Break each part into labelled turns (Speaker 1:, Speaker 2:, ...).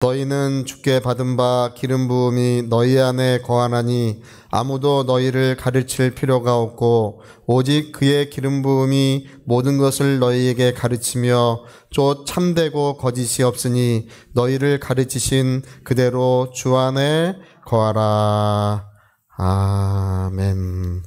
Speaker 1: 너희는 주께 받은 바 기름 부음이 너희 안에 거하나니 아무도 너희를 가르칠 필요가 없고 오직 그의 기름 부음이 모든 것을 너희에게 가르치며 곧 참되고 거짓이 없으니 너희를 가르치신 그대로 주 안에 거하라. 아멘.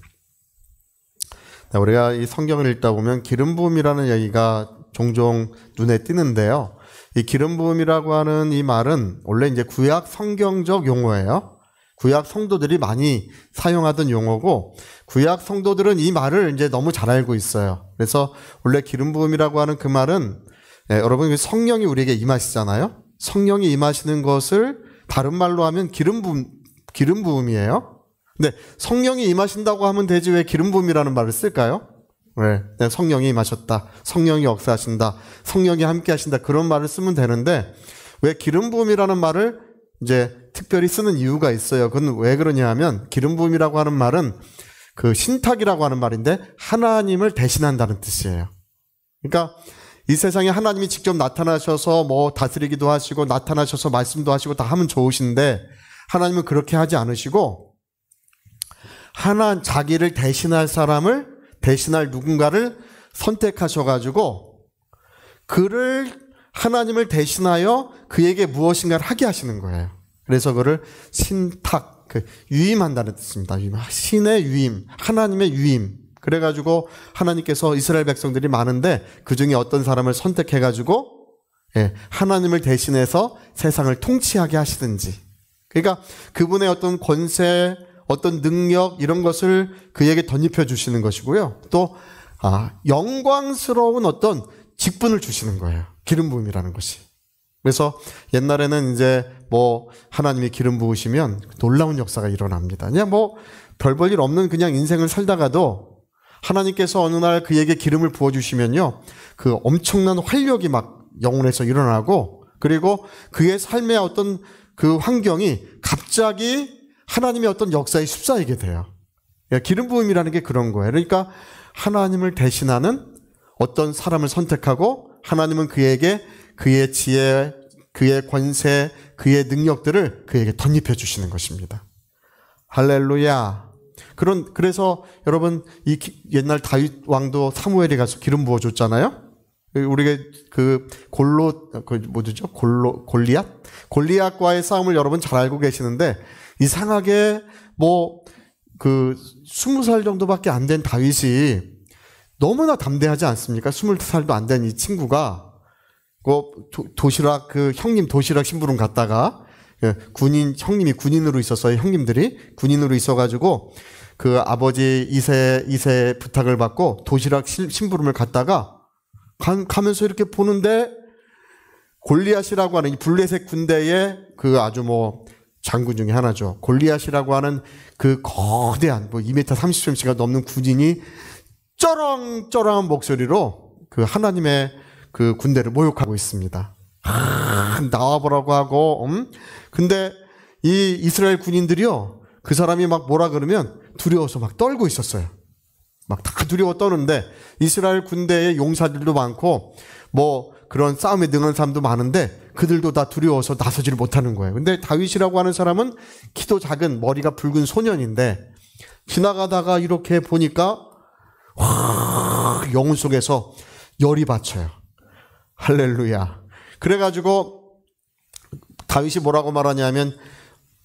Speaker 1: 우리가 이 성경을 읽다 보면 기름 부음이라는 얘기가 종종 눈에 띄는데요. 이 기름 부음이라고 하는 이 말은 원래 이제 구약 성경적 용어예요. 구약 성도들이 많이 사용하던 용어고 구약 성도들은 이 말을 이제 너무 잘 알고 있어요. 그래서 원래 기름 부음이라고 하는 그 말은 여러분 성령이 우리에게 임하시잖아요. 성령이 임하시는 것을 다른 말로 하면 기름 부음이에요. 근데 성령이 임하신다고 하면 되지 왜 기름 부음이라는 말을 쓸까요? 왜? 성령이 임하셨다. 성령이 역사하신다. 성령이 함께 하신다. 그런 말을 쓰면 되는데 왜 기름 부음이라는 말을 이제 특별히 쓰는 이유가 있어요. 그건 왜 그러냐 하면 기름 부음이라고 하는 말은 그 신탁이라고 하는 말인데 하나님을 대신한다는 뜻이에요. 그러니까 이 세상에 하나님이 직접 나타나셔서 뭐 다스리기도 하시고 나타나셔서 말씀도 하시고 다 하면 좋으신데 하나님은 그렇게 하지 않으시고 자기를 대신할 사람을 대신할 누군가를 선택하셔가지고 그를 하나님을 대신하여 그에게 무엇인가를 하게 하시는 거예요. 그래서 그를 신탁, 유임한다는 뜻입니다. 신의 유임, 하나님의 유임. 그래가지고 하나님께서 이스라엘 백성들이 많은데 그 중에 어떤 사람을 선택해가지고 하나님을 대신해서 세상을 통치하게 하시든지. 그러니까 그분의 어떤 권세, 어떤 능력 이런 것을 그에게 덧입혀 주시는 것이고요. 또 영광스러운 어떤 직분을 주시는 거예요. 기름 부음이라는 것이. 그래서 옛날에는 이제 뭐 하나님이 기름 부으시면 놀라운 역사가 일어납니다. 그냥 뭐 별 볼 일 없는 그냥 인생을 살다가도 하나님께서 어느 날 그에게 기름을 부어 주시면요. 그 엄청난 활력이 막 영혼에서 일어나고 그리고 그의 삶의 어떤 그 환경이 갑자기 하나님의 어떤 역사에 휩싸이게 돼요. 기름 부음이라는 게 그런 거예요. 그러니까 하나님을 대신하는 어떤 사람을 선택하고 하나님은 그에게 그의 지혜, 그의 권세, 그의 능력들을 그에게 덧입혀 주시는 것입니다. 할렐루야. 그래서 여러분 이 옛날 다윗 왕도 사무엘이 가서 기름 부어 줬잖아요. 우리가 골리앗과의 싸움을 여러분 잘 알고 계시는데 이상하게 20살 정도밖에 안 된 다윗이 너무나 담대하지 않습니까? 20살도 안 된 이 친구가 형님 도시락 심부름 갔다가 형님이 군인으로 있었어요. 형님들이 군인으로 있어가지고 그 아버지 이세 부탁을 받고 도시락 심부름을 갔다가 가면서 이렇게 보는데 골리앗이라고 하는 이 블레셋 군대의 그 아주 장군 중에 하나죠. 골리앗이라고 하는 그 거대한 2m 30cm가 넘는 군인이 쩌렁쩌렁한 목소리로 그 하나님의 그 군대를 모욕하고 있습니다. 나와보라고 하고, 근데 이 이스라엘 군인들이요, 그 사람이 막 뭐라 그러면 두려워서 막 떨고 있었어요. 막 다 두려워 떠는데 이스라엘 군대의 용사들도 많고 그런 싸움에 능한 사람도 많은데 그들도 다 두려워서 나서지를 못하는 거예요. 근데 다윗이라고 하는 사람은 키도 작은 머리가 붉은 소년인데 지나가다가 이렇게 보니까 영혼 속에서 열이 받쳐요. 할렐루야. 그래가지고 다윗이 뭐라고 말하냐면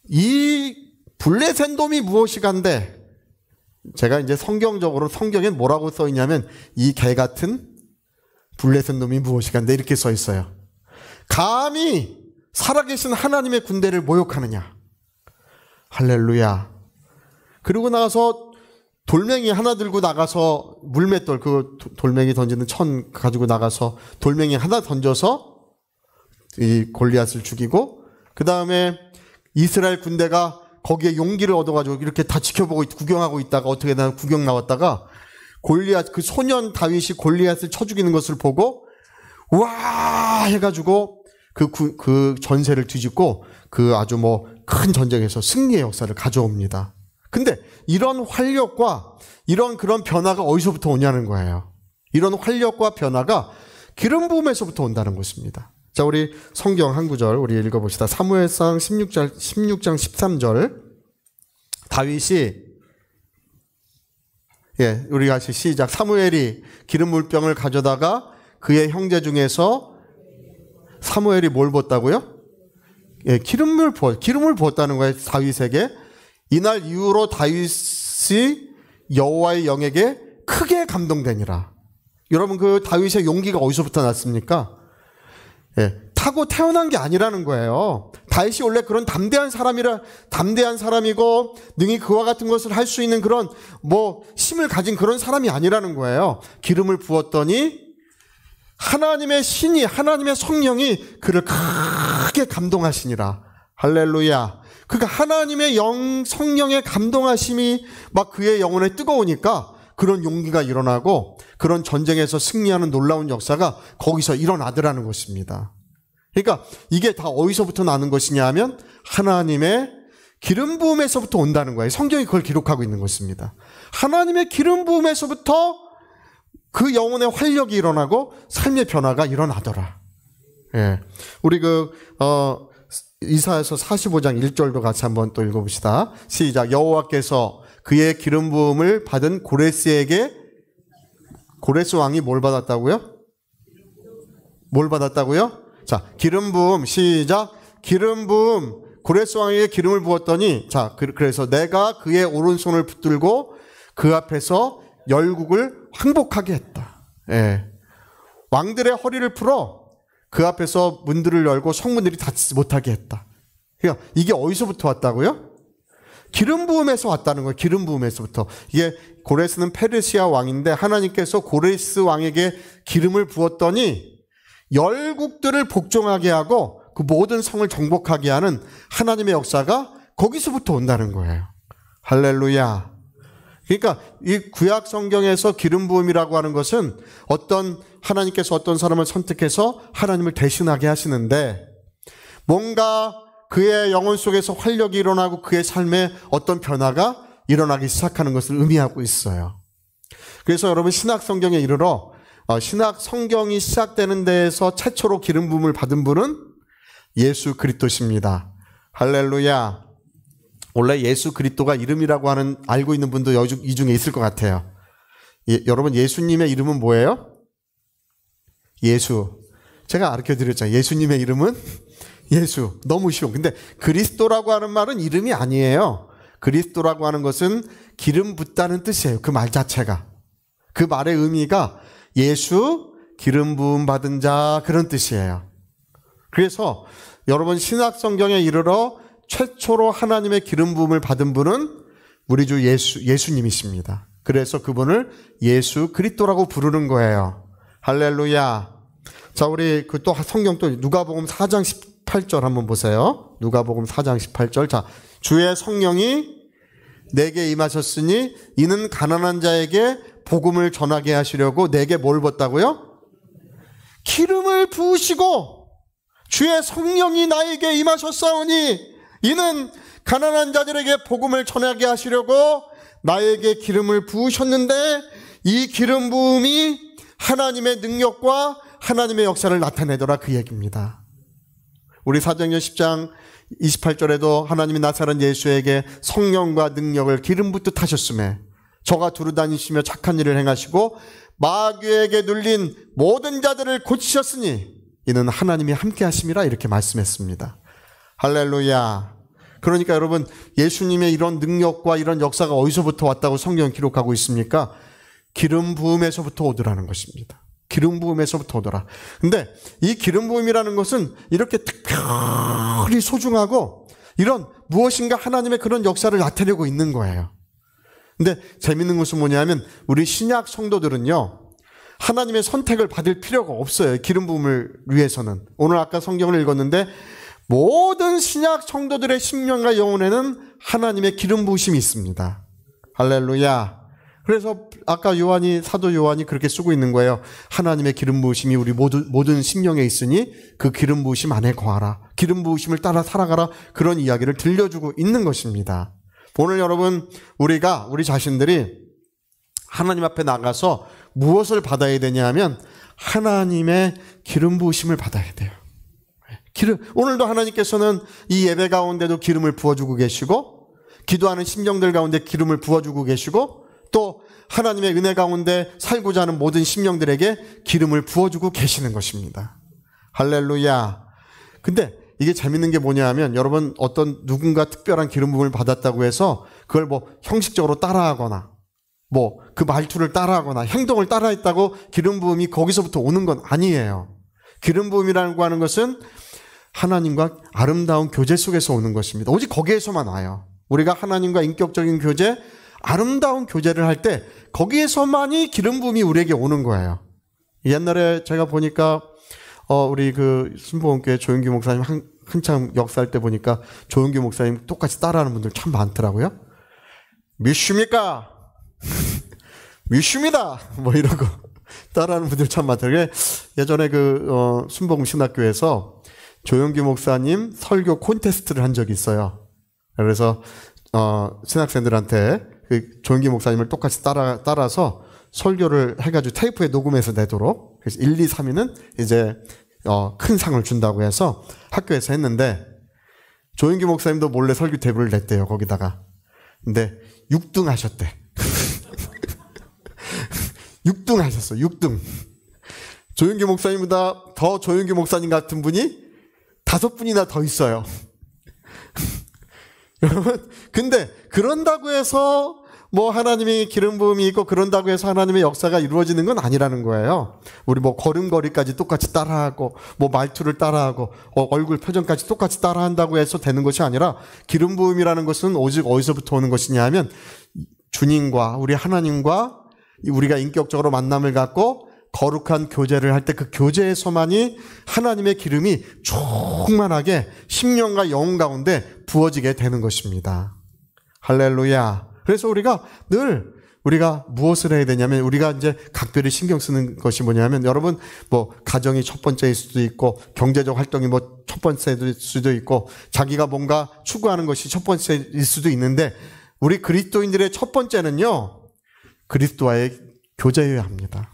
Speaker 1: 이 블레셋 놈이 무엇이간데 제가 이제 성경에 뭐라고 써 있냐면 이 개 같은 블레셋 놈이 무엇이간데 이렇게 써 있어요. 감히 살아계신 하나님의 군대를 모욕하느냐. 할렐루야. 그리고 나가서 돌멩이 하나 들고 나가서 물맷돌 돌멩이 던지는 천 가지고 나가서 돌멩이 하나 던져서 이 골리앗을 죽이고 그 다음에 이스라엘 군대가 거기에 용기를 얻어가지고 이렇게 다 지켜보고 구경하고 있다가 어떻게 구경 나왔다가 골리앗 그 소년 다윗이 골리앗을 쳐 죽이는 것을 보고 와 해가지고 그 전세를 뒤집고 그 아주 큰 전쟁에서 승리의 역사를 가져옵니다. 근데 이런 활력과 그런 변화가 어디서부터 오냐는 거예요. 이런 활력과 변화가 기름 부음에서부터 온다는 것입니다. 자, 우리 성경 한 구절 우리 읽어봅시다. 사무엘상 16장 13절. 다윗이, 우리 같이 시작. 사무엘이 기름 물병을 가져다가 그의 형제 중에서, 사무엘이 뭘 부었다고요? 기름을 부었다는 거예요, 다윗에게. 이날 이후로 다윗이 여호와의 영에게 크게 감동되니라. 여러분, 그 다윗의 용기가 어디서부터 났습니까? 타고 태어난 게 아니라는 거예요. 다윗이 원래 그런 담대한 사람이고 능히 그와 같은 것을 할 수 있는 그런 힘을 가진 그런 사람이 아니라는 거예요. 기름을 부었더니 하나님의 신이, 하나님의 성령이 그를 크게 감동하시니라. 할렐루야. 그러니까 하나님의 성령의 감동하심이 막 그의 영혼에 뜨거우니까 그런 용기가 일어나고 그런 전쟁에서 승리하는 놀라운 역사가 거기서 일어나더라는 것입니다. 그러니까 이게 다 어디서부터 나는 것이냐 하면 하나님의 기름 부음에서부터 온다는 거예요. 성경이 그걸 기록하고 있는 것입니다. 하나님의 기름 부음에서부터 그 영혼의 활력이 일어나고 삶의 변화가 일어나더라. 우리 이사야서 45장 1절도 같이 한번 또 읽어봅시다. 시작. 여호와께서 그의 기름 부음을 받은 고레스 왕이 뭘 받았다고요? 뭘 받았다고요? 자, 기름 부음. 시작. 기름 부음. 고레스 왕에게 기름을 부었더니, 자, 그래서 내가 그의 오른손을 붙들고 그 앞에서 열국을 항복하게 했다. 왕들의 허리를 풀어 그 앞에서 문들을 열고 성문들이 닫지 못하게 했다. 그러니까 이게 어디서부터 왔다고요? 기름 부음에서 왔다는 거예요. 기름 부음에서부터. 이게 고레스는 페르시아 왕인데 하나님께서 고레스 왕에게 기름을 부었더니 열국들을 복종하게 하고 그 모든 성을 정복하게 하는 하나님의 역사가 거기서부터 온다는 거예요. 할렐루야. 그러니까 이 구약 성경에서 기름 부음이라고 하는 것은 하나님께서 어떤 사람을 선택해서 하나님을 대신하게 하시는데 뭔가 그의 영혼 속에서 활력이 일어나고 그의 삶에 어떤 변화가 일어나기 시작하는 것을 의미하고 있어요. 그래서 여러분 신약 성경에 이르러 신약 성경이 시작되는 데에서 최초로 기름 부음을 받은 분은 예수 그리스도십니다. 할렐루야. 원래 예수 그리스도가 이름이라고 알고 있는 분도 이 중에 있을 것 같아요. 여러분 예수님의 이름은 뭐예요? 예수. 제가 가르쳐드렸잖아요. 예수님의 이름은 예수. 너무 쉬워. 근데 그리스도라고 하는 말은 이름이 아니에요. 그리스도라고 하는 것은 기름 붓다는 뜻이에요. 그 말 자체가. 그 말의 의미가 예수, 기름 부음 받은 자, 그런 뜻이에요. 그래서 여러분 신약 성경에 이르러 최초로 하나님의 기름 부음을 받은 분은 우리 주 예수님이십니다. 그래서 그분을 예수 그리스도라고 부르는 거예요. 할렐루야. 자, 우리 또 성경 또 누가복음 4장 18절 한번 보세요. 누가복음 4장 18절. 자, 주의 성령이 내게 임하셨으니 이는 가난한 자에게 복음을 전하게 하시려고 내게 뭘 붓다고요? 기름을 부으시고 주의 성령이 나에게 임하셨사오니 이는 가난한 자들에게 복음을 전하게 하시려고 나에게 기름을 부으셨는데 이 기름 부음이 하나님의 능력과 하나님의 역사를 나타내더라, 그 얘기입니다. 우리 사도행전 10장 28절에도 하나님이 나사렛 예수에게 성령과 능력을 기름 붓듯 하셨음에 저가 두루다니시며 착한 일을 행하시고 마귀에게 눌린 모든 자들을 고치셨으니 이는 하나님이 함께 하심이라, 이렇게 말씀했습니다. 할렐루야. 그러니까 여러분 예수님의 이런 능력과 이런 역사가 어디서부터 왔다고 성경은 기록하고 있습니까? 기름 부음에서부터 오더라는 것입니다. 기름 부음에서부터 오더라. 근데 이 기름 부음이라는 것은 이렇게 특별히 소중하고 이런 무엇인가 하나님의 그런 역사를 나타내고 있는 거예요. 근데 재밌는 것은 뭐냐면 우리 신약 성도들은요, 하나님의 선택을 받을 필요가 없어요. 기름 부음을 위해서는. 오늘 아까 성경을 읽었는데 모든 신약 성도들의 심령과 영혼에는 하나님의 기름 부으심이 있습니다. 할렐루야. 그래서 아까 사도 요한이 그렇게 쓰고 있는 거예요. 하나님의 기름 부으심이 우리 모든 심령에 있으니 그 기름 부으심 안에 거하라. 기름 부으심을 따라 살아가라. 그런 이야기를 들려주고 있는 것입니다. 오늘 여러분 우리 자신들이 하나님 앞에 나가서 무엇을 받아야 되냐 하면 하나님의 기름 부으심을 받아야 돼요. 오늘도 하나님께서는 이 예배 가운데도 기름을 부어주고 계시고, 기도하는 심령들 가운데 기름을 부어주고 계시고, 또 하나님의 은혜 가운데 살고자 하는 모든 심령들에게 기름을 부어주고 계시는 것입니다. 할렐루야. 근데 이게 재밌는 게 뭐냐 하면, 여러분 어떤 누군가 특별한 기름 부음을 받았다고 해서 그걸 뭐 형식적으로 따라하거나 뭐 그 말투를 따라하거나 행동을 따라했다고 기름 부음이 거기서부터 오는 건 아니에요. 기름 부음이라고 하는 것은 하나님과 아름다운 교제 속에서 오는 것입니다. 오직 거기에서만 와요. 우리가 하나님과 인격적인 교제, 아름다운 교제를 할 때 거기에서만이 기름 부음이 우리에게 오는 거예요. 옛날에 제가 보니까 우리 그 순복음교회 조용기 목사님 한참 역사할 때 보니까 조용기 목사님 똑같이 따라하는 분들 참 많더라고요. 믿습니까? 믿습니다. 뭐 이러고 따라하는 분들 참 많더라고요. 예전에 그 순복음 신학교에서 조용기 목사님 설교 콘테스트를 한 적이 있어요. 그래서 신학생들한테 그 조용기 목사님을 똑같이 따라서 설교를 해가지고 테이프에 녹음해서 내도록, 그래서 1, 2, 3위는 이제 큰 상을 준다고 해서 학교에서 했는데, 조용기 목사님도 몰래 설교 테이프를 냈대요, 거기다가. 근데 6등 하셨대. 6등 하셨어, 6등. 조용기 목사님보다 더 조용기 목사님 같은 분이 5분이나 더 있어요. 여러분, 근데 그런다고 해서 뭐 하나님의 기름 부음이 있고 그런다고 해서 하나님의 역사가 이루어지는 건 아니라는 거예요. 우리 뭐 걸음걸이까지 똑같이 따라하고 뭐 말투를 따라하고 얼굴 표정까지 똑같이 따라한다고 해서 되는 것이 아니라, 기름 부음이라는 것은 오직 어디서부터 오는 것이냐 하면 주님과 우리 하나님과 우리가 인격적으로 만남을 갖고 거룩한 교제를 할 때 그 교제에서만이 하나님의 기름이 충만하게 심령과 영혼 가운데 부어지게 되는 것입니다. 할렐루야. 그래서 우리가 무엇을 해야 되냐면, 우리가 이제 각별히 신경 쓰는 것이 뭐냐면, 여러분 뭐 가정이 첫 번째일 수도 있고, 경제적 활동이 뭐 첫 번째일 수도 있고, 자기가 뭔가 추구하는 것이 첫 번째일 수도 있는데, 우리 그리스도인들의 첫 번째는요, 그리스도와의 교제여야 합니다.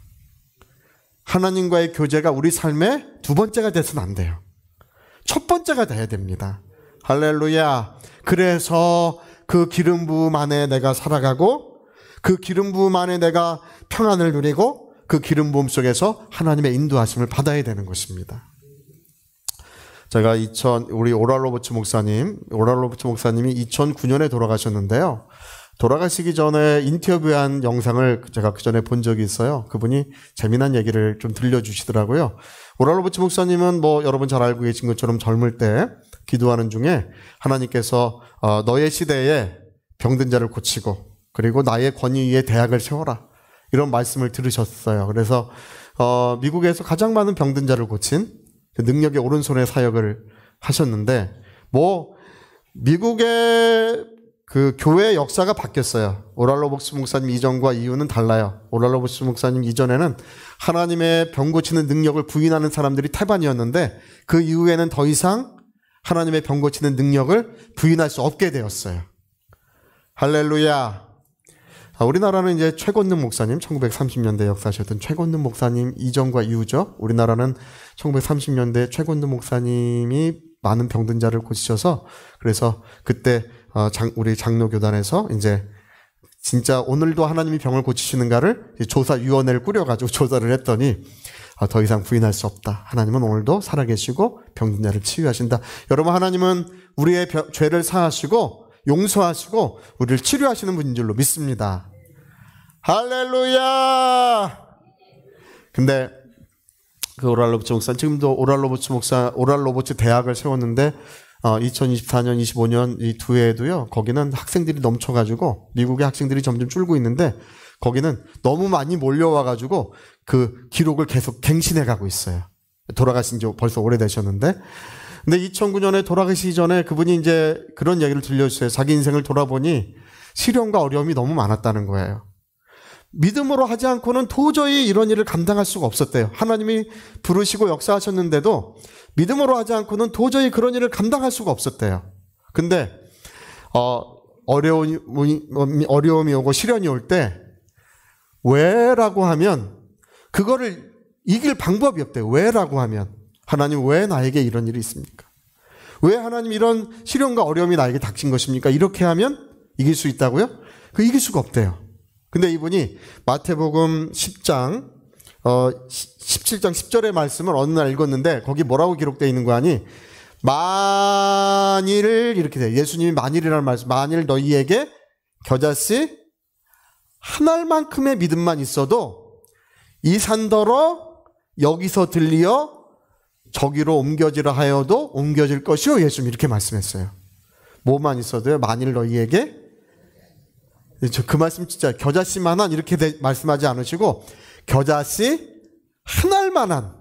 Speaker 1: 하나님과의 교제가 우리 삶의 두 번째가 돼서는 안 돼요. 첫 번째가 돼야 됩니다. 할렐루야. 그래서 그 기름 부음 안에 내가 살아가고, 그 기름 부음 안에 내가 평안을 누리고, 그 기름 부음 속에서 하나님의 인도하심을 받아야 되는 것입니다. 제가 우리 오랄로버츠 목사님이 2009년에 돌아가셨는데요. 돌아가시기 전에 인터뷰한 영상을 제가 그 전에 본 적이 있어요. 그분이 재미난 얘기를 좀 들려주시더라고요. 오랄로버츠 목사님은 뭐 여러분 잘 알고 계신 것처럼 젊을 때 기도하는 중에 하나님께서 너의 시대에 병든 자를 고치고, 그리고 나의 권위 위에 대학을 세워라, 이런 말씀을 들으셨어요. 그래서 미국에서 가장 많은 병든 자를 고친 그 능력의 오른손의 사역을 하셨는데, 뭐 미국의 그 교회 역사가 바뀌었어요. 오랄로버츠 목사님 이전과 이후는 달라요. 오랄로버츠 목사님 이전에는 하나님의 병 고치는 능력을 부인하는 사람들이 태반이었는데, 그 이후에는 더 이상 하나님의 병 고치는 능력을 부인할 수 없게 되었어요. 할렐루야. 우리나라는 이제 최권능 목사님, 1930년대 역사하셨던 최권능 목사님 이전과 이후죠. 우리나라는 1930년대 최권능 목사님이 많은 병든 자를 고치셔서, 그래서 그때 우리 장로교단에서 이제 진짜 오늘도 하나님이 병을 고치시는가를 조사위원회를 꾸려가지고 조사를 했더니, 더 이상 부인할 수 없다. 하나님은 오늘도 살아계시고 병든 자를 치유하신다. 여러분, 하나님은 우리의 죄를 사하시고 용서하시고 우리를 치료하시는 분인 줄로 믿습니다. 할렐루야. 근데 그 오랄로버츠 목사, 지금도 오랄로버츠 대학을 세웠는데 2024년, 25년 이 두 해에도요, 거기는 학생들이 넘쳐가지고 미국의 학생들이 점점 줄고 있는데, 거기는 너무 많이 몰려와가지고 그 기록을 계속 갱신해 가고 있어요. 돌아가신 지 벌써 오래되셨는데, 근데 2009년에 돌아가시기 전에 그분이 이제 그런 얘기를 들려주세요. 자기 인생을 돌아보니 시련과 어려움이 너무 많았다는 거예요. 믿음으로 하지 않고는 도저히 이런 일을 감당할 수가 없었대요. 하나님이 부르시고 역사하셨는데도 믿음으로 하지 않고는 도저히 그런 일을 감당할 수가 없었대요. 근데 어려움이 오고 시련이 올 때 왜라고 하면 그거를 이길 방법이 없대요. 왜라고 하면 하나님 왜 나에게 이런 일이 있습니까? 왜 하나님 이런 시련과 어려움이 나에게 닥친 것입니까? 이렇게 하면 이길 수 있다고요? 이길 수가 없대요. 근데 이분이 마태복음 10장 17장 10절의 말씀을 어느 날 읽었는데 거기 뭐라고 기록되어 있는 거 아니? 만일 이렇게 돼요. 예수님이 만일이라는 말씀. 만일 너희에게 겨자씨 한 알만큼의 믿음만 있어도 이 산더러 여기서 들리어 저기로 옮겨지라 하여도 옮겨질 것이요. 예수님 이렇게 말씀했어요. 뭐만 있어도요. 만일 너희에게 그 말씀 진짜 겨자씨만한 이렇게 말씀하지 않으시고 겨자씨 한 알만한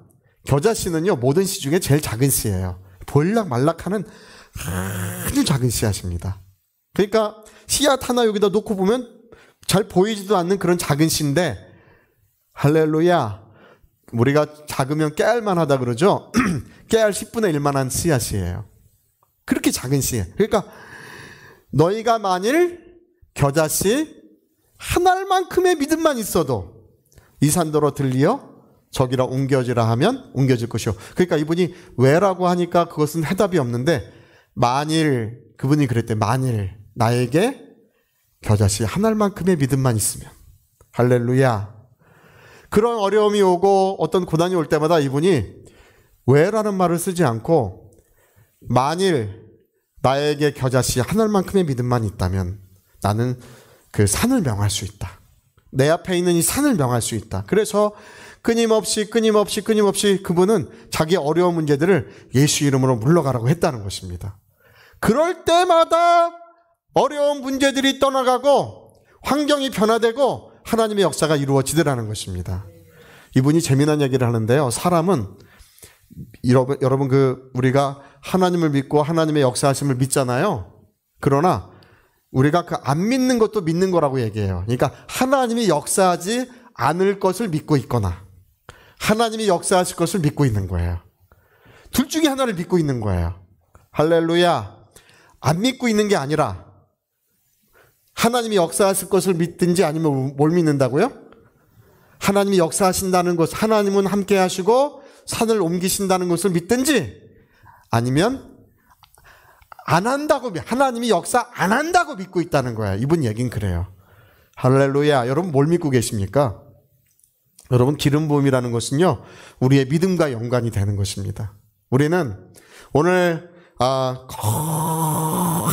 Speaker 1: 겨자씨는요. 모든 씨 중에 제일 작은 씨예요. 볼락 말락하는 아주 작은 씨앗입니다. 그러니까 씨앗 하나 여기다 놓고 보면 잘 보이지도 않는 그런 작은 씨인데 할렐루야 우리가 작으면 깨알만하다 그러죠. 깨알 10분의 1만한 씨앗이에요. 그렇게 작은 씨예요. 그러니까 너희가 만일 겨자씨 한 알만큼의 믿음만 있어도 이 산더러 들리어 저기라 옮겨지라 하면 옮겨질 것이요. 그러니까 이분이 왜라고 하니까 그것은 해답이 없는데 만일 그분이 그랬대. 만일 나에게 겨자씨 한 알만큼의 믿음만 있으면 할렐루야. 그런 어려움이 오고 어떤 고난이 올 때마다 이분이 왜라는 말을 쓰지 않고 만일 나에게 겨자씨 한 알만큼의 믿음만 있다면 나는 그 산을 명할 수 있다. 내 앞에 있는 이 산을 명할 수 있다. 그래서 끊임없이 그분은 자기 어려운 문제들을 예수 이름으로 물러가라고 했다는 것입니다. 그럴 때마다 어려운 문제들이 떠나가고 환경이 변화되고 하나님의 역사가 이루어지더라는 것입니다. 이분이 재미난 얘기를 하는데요. 사람은 여러분 우리가 하나님을 믿고 하나님의 역사하심을 믿잖아요. 그러나 우리가 그 안 믿는 것도 믿는 거라고 얘기해요. 그러니까 하나님이 역사하지 않을 것을 믿고 있거나 하나님이 역사하실 것을 믿고 있는 거예요. 둘 중에 하나를 믿고 있는 거예요. 할렐루야. 안 믿고 있는 게 아니라 하나님이 역사하실 것을 믿든지 아니면 뭘 믿는다고요? 하나님이 역사하신다는 것, 하나님은 함께 하시고 산을 옮기신다는 것을 믿든지 아니면 안 한다고, 하나님이 역사 안 한다고 믿고 있다는 거야. 이분 얘기는 그래요. 할렐루야. 여러분 뭘 믿고 계십니까? 여러분 기름 부음이라는 것은요. 우리의 믿음과 연관이 되는 것입니다. 우리는 오늘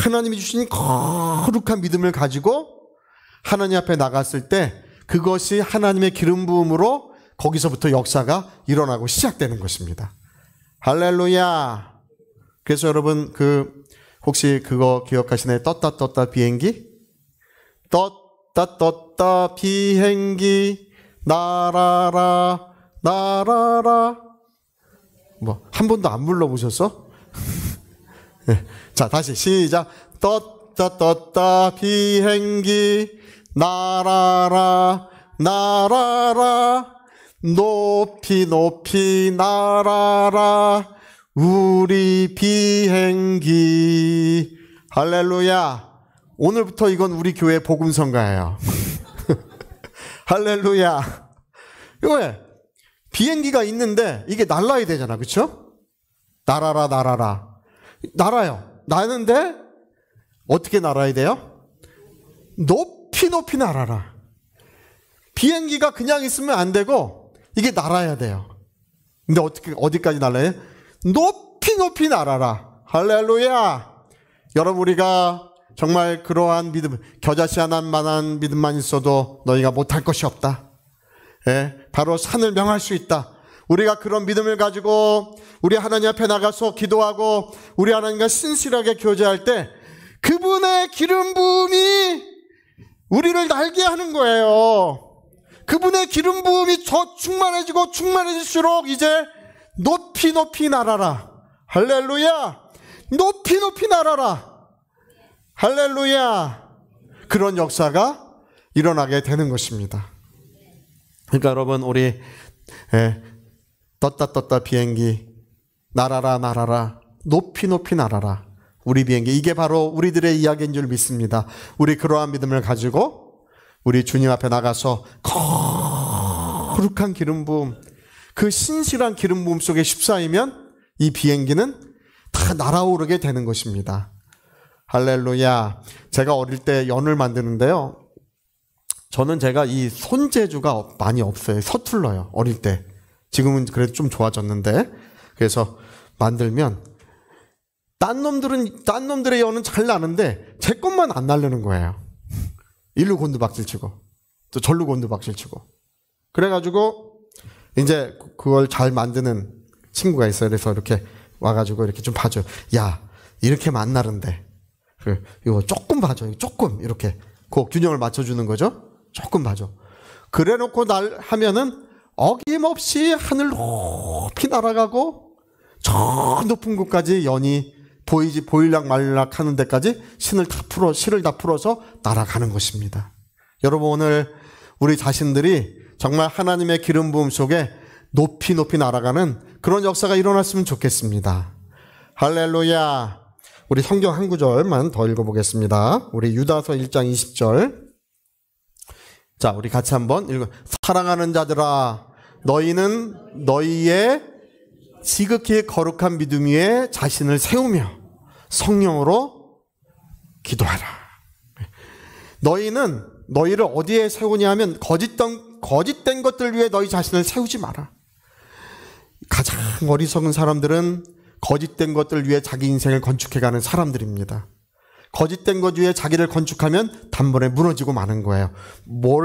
Speaker 1: 하나님이 주신 거룩한 믿음을 가지고 하나님 앞에 나갔을 때 그것이 하나님의 기름 부음으로 거기서부터 역사가 일어나고 시작되는 것입니다. 할렐루야. 그래서 여러분 혹시 그거 기억하시나요? 떴다 비행기? 떴다 비행기 날아라 뭐 한 번도 안 불러보셨어? 네. 자 다시 시작. 떴다 비행기 날아라 높이 날아라 우리 비행기. 할렐루야. 오늘부터 이건 우리 교회 복음성가예요. 할렐루야. 왜? 비행기가 있는데 이게 날아야 되잖아. 그렇죠? 날아라. 날아요. 나는데 어떻게 날아야 돼요? 높이 날아라. 비행기가 그냥 있으면 안 되고 이게 날아야 돼요. 근데 어디까지 날아요? 높이 날아라. 할렐루야. 여러분 우리가 정말 그러한 믿음, 겨자씨 하나만한 믿음만 있어도 너희가 못할 것이 없다. 예, 바로 산을 명할 수 있다. 우리가 그런 믿음을 가지고 우리 하나님 앞에 나가서 기도하고 우리 하나님과 신실하게 교제할 때 그분의 기름 부음이 우리를 날게 하는 거예요. 그분의 기름 부음이 더 충만해질수록 이제 높이 날아라. 할렐루야. 높이 날아라. 할렐루야. 그런 역사가 일어나게 되는 것입니다. 그러니까 여러분 우리 떴다 비행기 날아라 높이 날아라 우리 비행기. 이게 바로 우리들의 이야기인 줄 믿습니다. 우리 그러한 믿음을 가지고 우리 주님 앞에 나가서 거룩한 기름 부음, 그 신실한 기름 부음 속에 휩싸이면 이 비행기는 다 날아오르게 되는 것입니다. 할렐루야. 제가 어릴 때 연을 만드는데요. 저는 제가 이 손재주가 많이 없어요. 서툴러요. 어릴 때. 지금은 그래도 좀 좋아졌는데. 그래서 만들면 딴 놈들의 연은 잘 나는데 제 것만 안 나르는 거예요. 일로 곤두박질 치고 또 절로 곤두박질 치고. 그래가지고 이제 그걸 잘 만드는 친구가 있어요. 그래서 이렇게 와가지고 이렇게 좀 봐줘요. 야, 이렇게만 안 나른데. 이거 조금 봐줘. 조금 이렇게 그 균형을 맞춰주는 거죠. 조금 봐줘. 그래놓고 하면은 어김없이 하늘 높이 날아가고 저 높은 곳까지 연이 보일락 말락 하는 데까지 실을 다 풀어서 날아가는 것입니다. 여러분, 오늘 우리 자신들이 정말 하나님의 기름 부음 속에 높이 높이 날아가는 그런 역사가 일어났으면 좋겠습니다. 할렐루야. 우리 성경 한 구절만 더 읽어보겠습니다. 우리 유다서 1장 20절. 자, 우리 같이 한번 읽어. 사랑하는 자들아, 너희는 너희의 지극히 거룩한 믿음 위에 자신을 세우며 성령으로 기도하라. 너희는 너희를 어디에 세우냐 하면 거짓된 것들 위에 너희 자신을 세우지 마라. 가장 어리석은 사람들은 거짓된 것들 위에 자기 인생을 건축해가는 사람들입니다. 거짓된 것 위에 자기를 건축하면 단번에 무너지고 마는 거예요. 뭐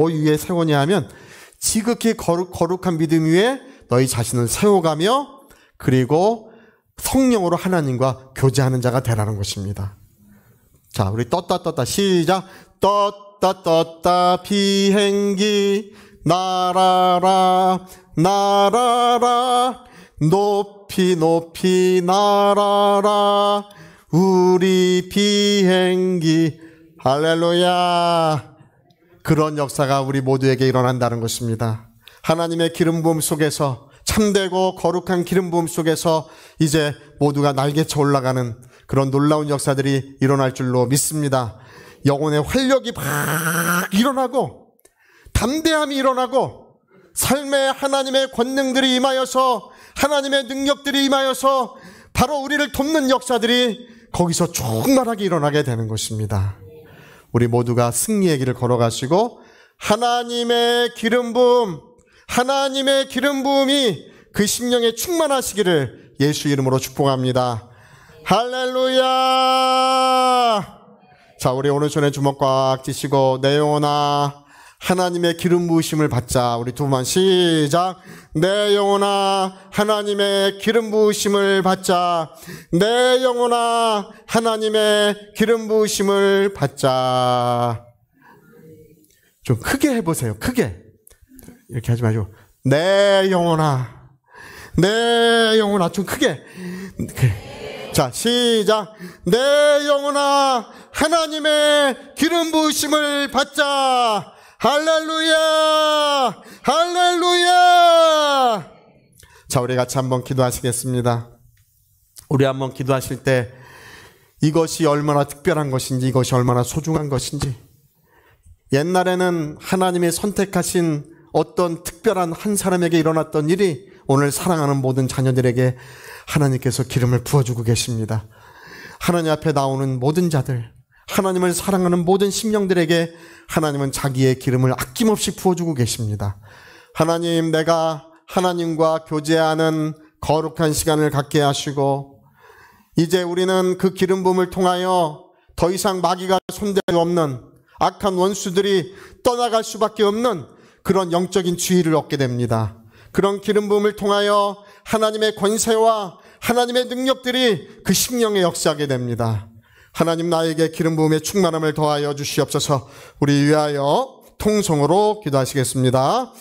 Speaker 1: 위에 세우냐 하면 지극히 거룩한 믿음 위에 너희 자신을 세워가며 그리고 성령으로 하나님과 교제하는 자가 되라는 것입니다. 자, 우리 떴다 시작. 떴다 비행기 날아라 높이 날아라 우리 비행기. 할렐루야. 그런 역사가 우리 모두에게 일어난다는 것입니다. 하나님의 기름 부음 속에서, 참되고 거룩한 기름 부음 속에서 이제 모두가 날개쳐 올라가는 그런 놀라운 역사들이 일어날 줄로 믿습니다. 영혼의 활력이 막 일어나고 담대함이 일어나고 삶에 하나님의 권능들이 임하여서, 하나님의 능력들이 임하여서 바로 우리를 돕는 역사들이 거기서 충만하게 일어나게 되는 것입니다. 우리 모두가 승리의 길을 걸어가시고 하나님의 기름 부음이 그 심령에 충만하시기를 예수 이름으로 축복합니다. 할렐루야. 자, 우리 오른손에 주먹 꽉 쥐시고 내 영혼아 하나님의 기름 부으심을 받자. 우리 두 번 시작. 내 영혼아 하나님의 기름 부으심을 받자. 내 영혼아 하나님의 기름 부으심을 받자. 좀 크게 해보세요. 크게. 이렇게 하지 마시고 내 영혼아 좀 크게. 자, 시작. 내 영혼아 하나님의 기름 부으심을 받자. 할렐루야. 할렐루야. 자, 우리 같이 한번 기도하시겠습니다. 우리 한번 기도하실 때 이것이 얼마나 특별한 것인지, 이것이 얼마나 소중한 것인지, 옛날에는 하나님이 선택하신 어떤 특별한 한 사람에게 일어났던 일이 오늘 사랑하는 모든 자녀들에게 하나님께서 기름을 부어주고 계십니다. 하나님 앞에 나오는 모든 자들, 하나님을 사랑하는 모든 심령들에게 하나님은 자기의 기름을 아낌없이 부어주고 계십니다. 하나님, 내가 하나님과 교제하는 거룩한 시간을 갖게 하시고 이제 우리는 그 기름 부음을 통하여 더 이상 마귀가 손댈 수 없는, 악한 원수들이 떠나갈 수밖에 없는 그런 영적인 지위를 얻게 됩니다. 그런 기름 부음을 통하여 하나님의 권세와 하나님의 능력들이 그 심령에 역사하게 됩니다. 하나님, 나에게 기름 부음의 충만함을 더하여 주시옵소서. 우리 위하여 통성으로 기도하시겠습니다.